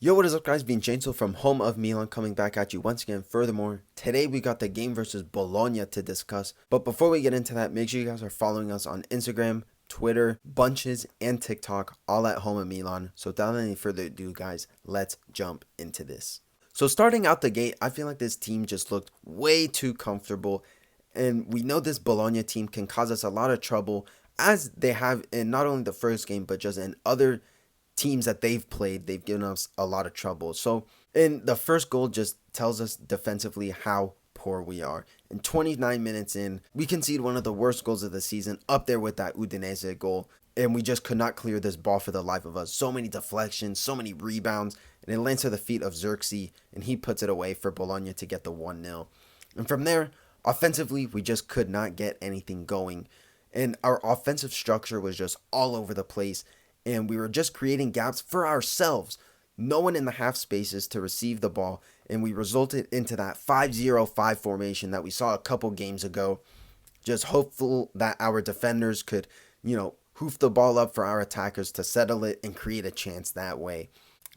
Yo, what is up guys, Vincenzo from home of Milan coming back at you once again. Furthermore, today we got the game versus Bologna to discuss. But before we get into that, make sure you guys are following us on Instagram, Twitter, Bunches, and TikTok, all at home of Milan. So without any further ado guys, let's jump into this. So starting out the gate, I feel like this team just looked way too comfortable. And we know this Bologna team can cause us a lot of trouble, as they have in not only the first game, but just in other teams that they've played. They've given us a lot of trouble. So in the first goal just tells us defensively how poor we are. In 29 minutes in, we concede one of the worst goals of the season, up there with that Udinese goal, and we just could not clear this ball for the life of us. So many deflections, so many rebounds, and it lands to the feet of Xerxes, and he puts it away for Bologna to get the 1-0. And from there, offensively, we just could not get anything going, and our offensive structure was just all over the place, and we were just creating gaps for ourselves. No one in the half spaces to receive the ball, and we resulted into that 5-0-5 formation that we saw a couple games ago. Just hopeful that our defenders could, hoof the ball up for our attackers to settle it and create a chance that way.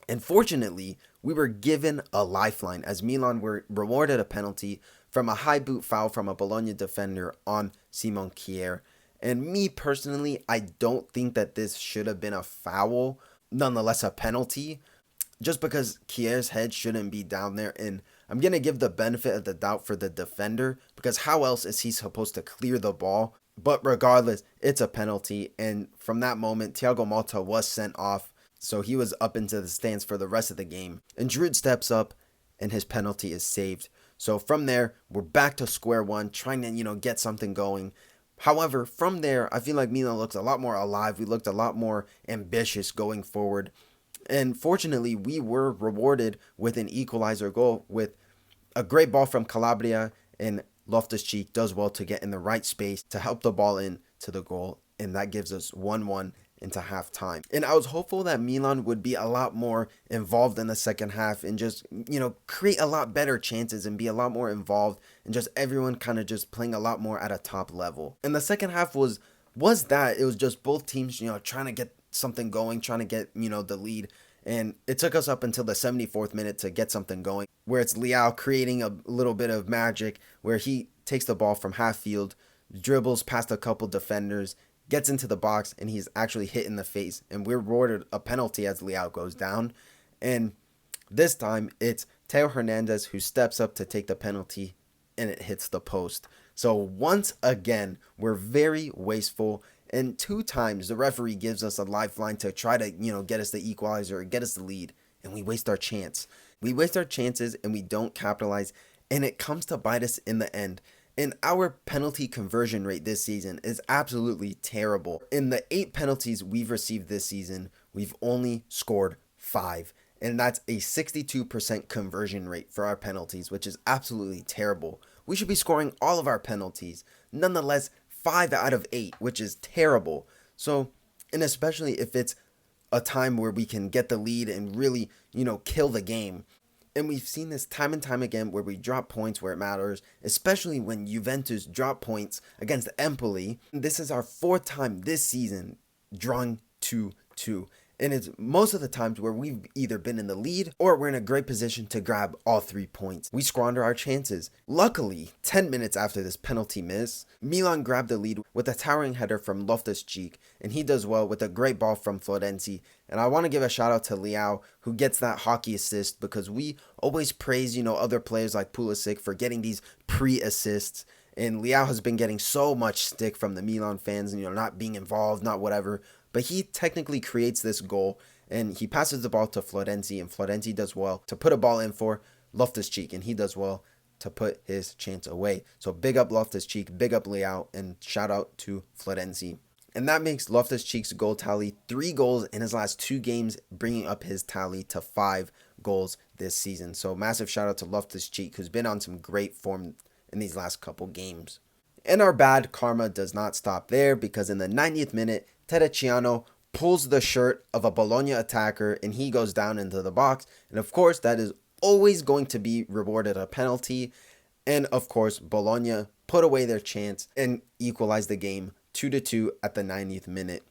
And fortunately, we were given a lifeline as Milan were rewarded a penalty from a high boot foul from a Bologna defender on Simon Kjaer. And me personally, I don't think that this should have been a foul, nonetheless a penalty, just because Kjaer's head shouldn't be down there. And I'm going to give the benefit of the doubt for the defender, because how else is he supposed to clear the ball? But regardless, it's a penalty. And from that moment, Thiago Motta was sent off, so he was up into the stands for the rest of the game. And Giroud steps up, and his penalty is saved. So from there, we're back to square one, trying to, get something going. However, from there, I feel like Milan looks a lot more alive. We looked a lot more ambitious going forward. And fortunately, we were rewarded with an equalizer goal with a great ball from Calabria, and Loftus-Cheek does well to get in the right space to help the ball in to the goal. And that gives us 1-1 into halftime. And I was hopeful that Milan would be a lot more involved in the second half and just, create a lot better chances and be a lot more involved, and just everyone kind of just playing a lot more at a top level. And the second half was that it was just both teams, trying to get something going, trying to get, the lead. And it took us up until the 74th minute to get something going, where it's Leao creating a little bit of magic, where he takes the ball from half field, dribbles past a couple defenders, gets into the box, and he's actually hit in the face. And we're rewarded a penalty as Leao goes down. And this time, it's Teo Hernandez who steps up to take the penalty, and it hits the post. So once again, we're very wasteful. And 2 times, the referee gives us a lifeline to try to, get us the equalizer or get us the lead. And we waste our chance. We waste our chances, and we don't capitalize. And it comes to bite us in the end. And our penalty conversion rate this season is absolutely terrible. In the 8 penalties we've received this season, we've only scored 5. And that's a 62% conversion rate for our penalties, which is absolutely terrible. We should be scoring all of our penalties. Nonetheless, 5 out of 8, which is terrible. So, and especially if it's a time where we can get the lead and really, kill the game. And we've seen this time and time again where we drop points where it matters, especially when Juventus drop points against Empoli. This is our 4th time this season drawing 2-2. And it's most of the times where we've either been in the lead or we're in a great position to grab all 3 points. We squander our chances. Luckily, 10 minutes after this penalty miss, Milan grabbed the lead with a towering header from Loftus-Cheek, and he does well with a great ball from Florenzi. And I want to give a shout out to Leao, who gets that hockey assist, because we always praise, other players like Pulisic for getting these pre-assists. And Leao has been getting so much stick from the Milan fans, not being involved, not whatever. But he technically creates this goal, and he passes the ball to Florenzi, and Florenzi does well to put a ball in for Loftus-Cheek, and he does well to put his chance away. So big up Loftus-Cheek, big up Leao, and shout out to Florenzi. And that makes Loftus-Cheek's goal tally 3 goals in his last 2 games, bringing up his tally to 5 goals this season. So massive shout out to Loftus-Cheek, who's been on some great form in these last couple games. And our bad karma does not stop there, because in the 90th minute, Terracciano pulls the shirt of a Bologna attacker, and he goes down into the box. And of course, that is always going to be rewarded a penalty. And of course, Bologna put away their chance and equalized the game 2-2 at the 90th minute.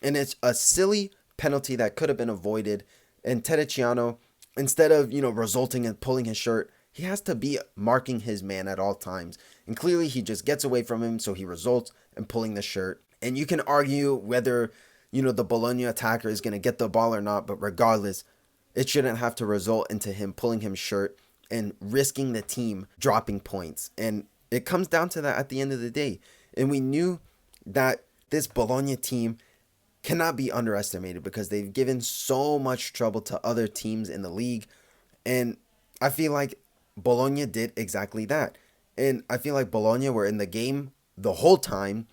And it's a silly penalty that could have been avoided. And Terracciano instead of, resulting in pulling his shirt, he has to be marking his man at all times. And clearly he just gets away from him, so he results in pulling the shirt. And you can argue whether, the Bologna attacker is going to get the ball or not, but regardless, it shouldn't have to result into him pulling his shirt and risking the team dropping points. And it comes down to that at the end of the day. And we knew that this Bologna team cannot be underestimated because they've given so much trouble to other teams in the league. And I feel like Bologna did exactly that. And I feel like Bologna were in the game the whole time.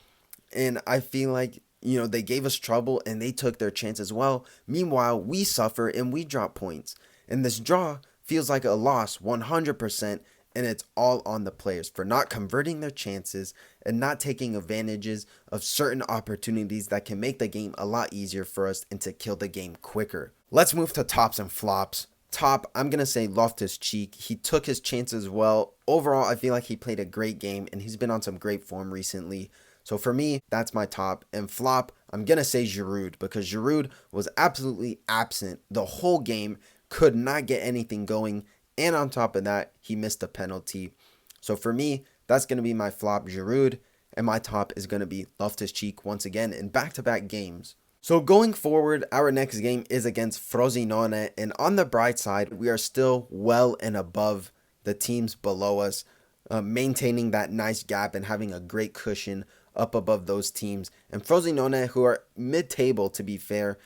And I feel like, they gave us trouble and they took their chance as well. Meanwhile, we suffer and we drop points. And this draw feels like a loss 100%. And it's all on the players for not converting their chances and not taking advantages of certain opportunities that can make the game a lot easier for us and to kill the game quicker. Let's move to tops and flops. Top, I'm going to say Loftus-Cheek. He took his chances well. Overall, I feel like he played a great game and he's been on some great form recently. So for me, that's my top. And flop, I'm going to say Giroud because Giroud was absolutely absent the whole game, could not get anything going. And on top of that, he missed a penalty. So for me, that's going to be my flop, Giroud. And my top is going to be Loftus-Cheek once again in back-to-back games. So going forward, our next game is against Frosinone. And on the bright side, we are still well and above the teams below us, maintaining that nice gap and having a great cushion up above those teams. And Frosinone, who are mid-table to be fair,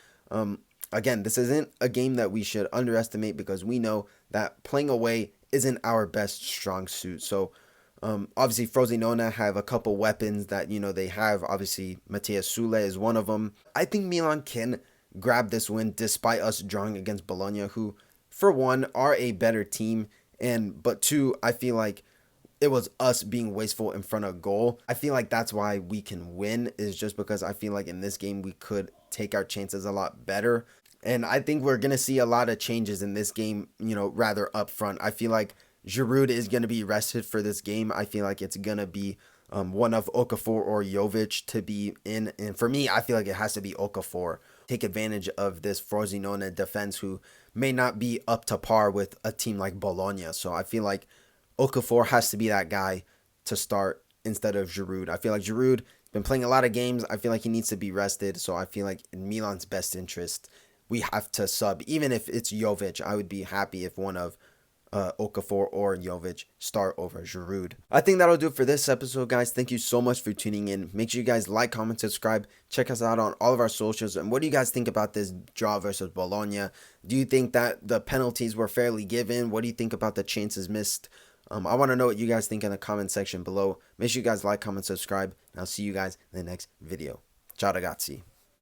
again, this isn't a game that we should underestimate because we know that playing away isn't our best strong suit. So obviously Frosinone have a couple weapons that, they have. Obviously, Matthias Sule is one of them. I think Milan can grab this win despite us drawing against Bologna, who, for one, are a better team. But two, I feel like it was us being wasteful in front of goal. I feel like that's why we can win, is just because I feel like in this game we could take our chances a lot better. And I think we're going to see a lot of changes in this game, rather up front. I feel like Giroud is going to be rested for this game. I feel like it's going to be one of Okafor or Jovic to be in. And for me, I feel like it has to be Okafor. Take advantage of this Frosinone defense who may not be up to par with a team like Bologna. So I feel like Okafor has to be that guy to start instead of Giroud. I feel like Giroud has been playing a lot of games. I feel like he needs to be rested. So I feel like in Milan's best interest, we have to sub. Even if it's Jovic, I would be happy if one of Okafor or Jovic start over Giroud. I think that'll do it for this episode, guys. Thank you so much for tuning in. Make sure you guys like, comment, subscribe. Check us out on all of our socials. And what do you guys think about this draw versus Bologna? Do you think that the penalties were fairly given? What do you think about the chances missed? I want to know what you guys think in the comment section below. Make sure you guys like, comment, subscribe, and I'll see you guys in the next video. Ciao ragazzi.